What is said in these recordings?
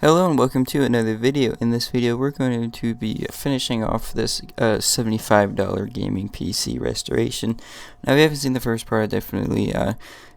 Hello and welcome to another video. In this video we're going to be finishing off this $75 gaming PC restoration. Now if you haven't seen the first part, definitely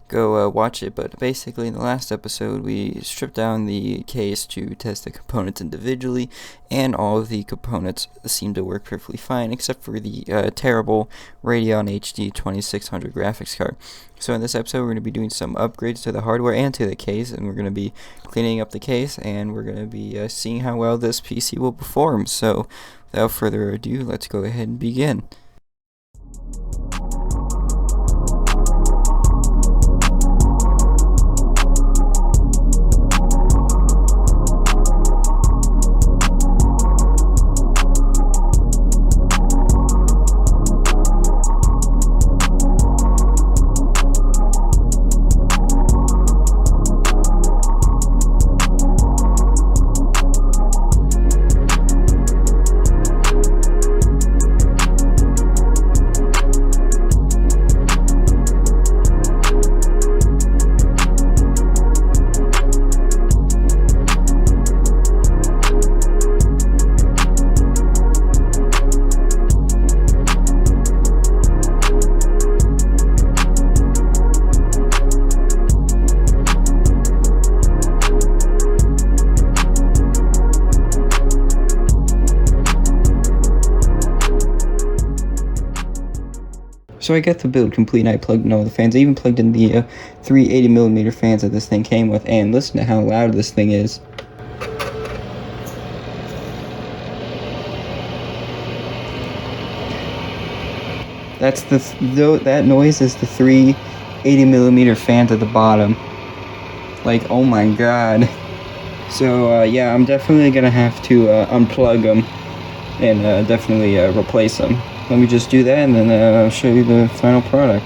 go watch it, but basically in the last episode we stripped down the case to test the components individually, and all of the components seem to work perfectly fine except for the terrible Radeon HD 2600 graphics card. So in this episode we're going to be doing some upgrades to the hardware and to the case, and we're going to be cleaning up the case, and we're going to be seeing how well this PC will perform. So without further ado, let's go ahead and begin. So I got the build complete and I plugged in all the fans. I even plugged in the 380mm fans that this thing came with, and listen to how loud this thing is. That's that noise is the 380mm fans at the bottom. Like, oh my god. So yeah, I'm definitely gonna have to unplug them and definitely replace them. Let me just do that, and then I'll show you the final product.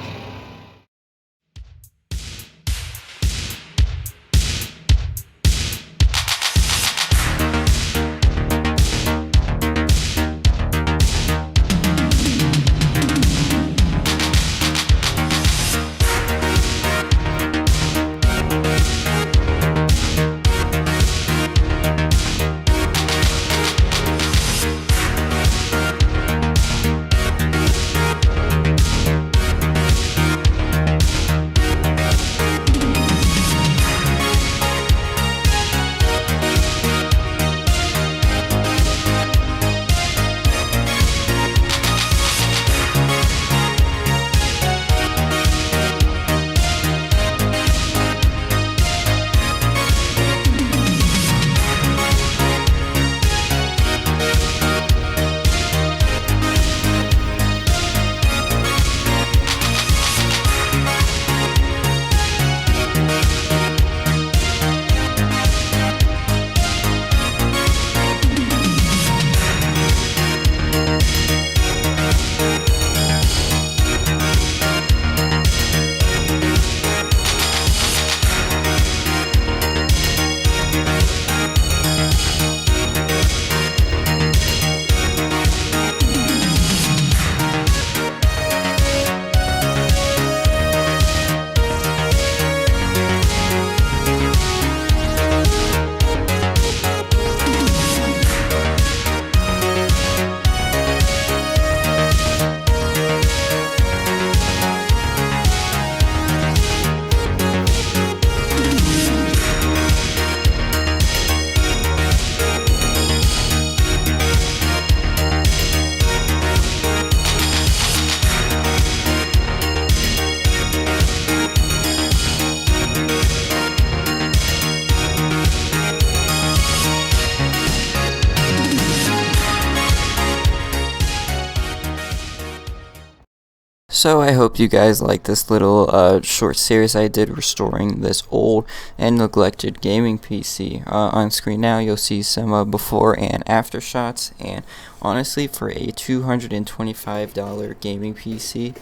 So I hope you guys like this little short series I did restoring this old and neglected gaming PC. On screen now you'll see some before and after shots, and honestly for a $225 gaming PC,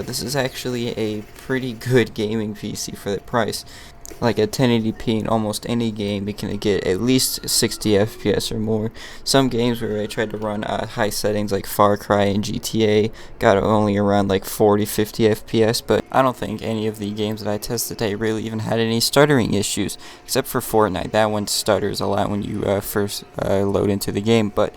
this is actually a pretty good gaming PC for the price. like at 1080p in almost any game, it can get at least 60 FPS or more. Some games where I tried to run high settings like Far Cry and GTA got only around like 40-50 FPS, but I don't think any of the games that I tested today really even had any stuttering issues, except for Fortnite. That one stutters a lot when you first load into the game, but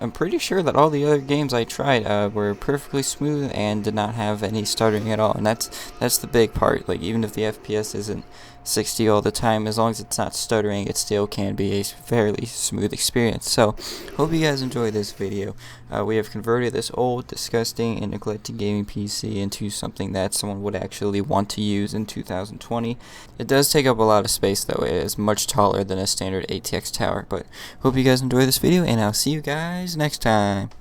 I'm pretty sure that all the other games I tried were perfectly smooth and did not have any stuttering at all, and that's the big part. Like, even if the FPS isn't 60 all the time, as long as it's not stuttering, it still can be a fairly smooth experience. So, hope you guys enjoy this video. We have converted this old, disgusting, and neglected gaming PC into something that someone would actually want to use in 2020. It does take up a lot of space though. It is much taller than a standard ATX tower, but hope you guys enjoy this video, and I'll see you guys next time.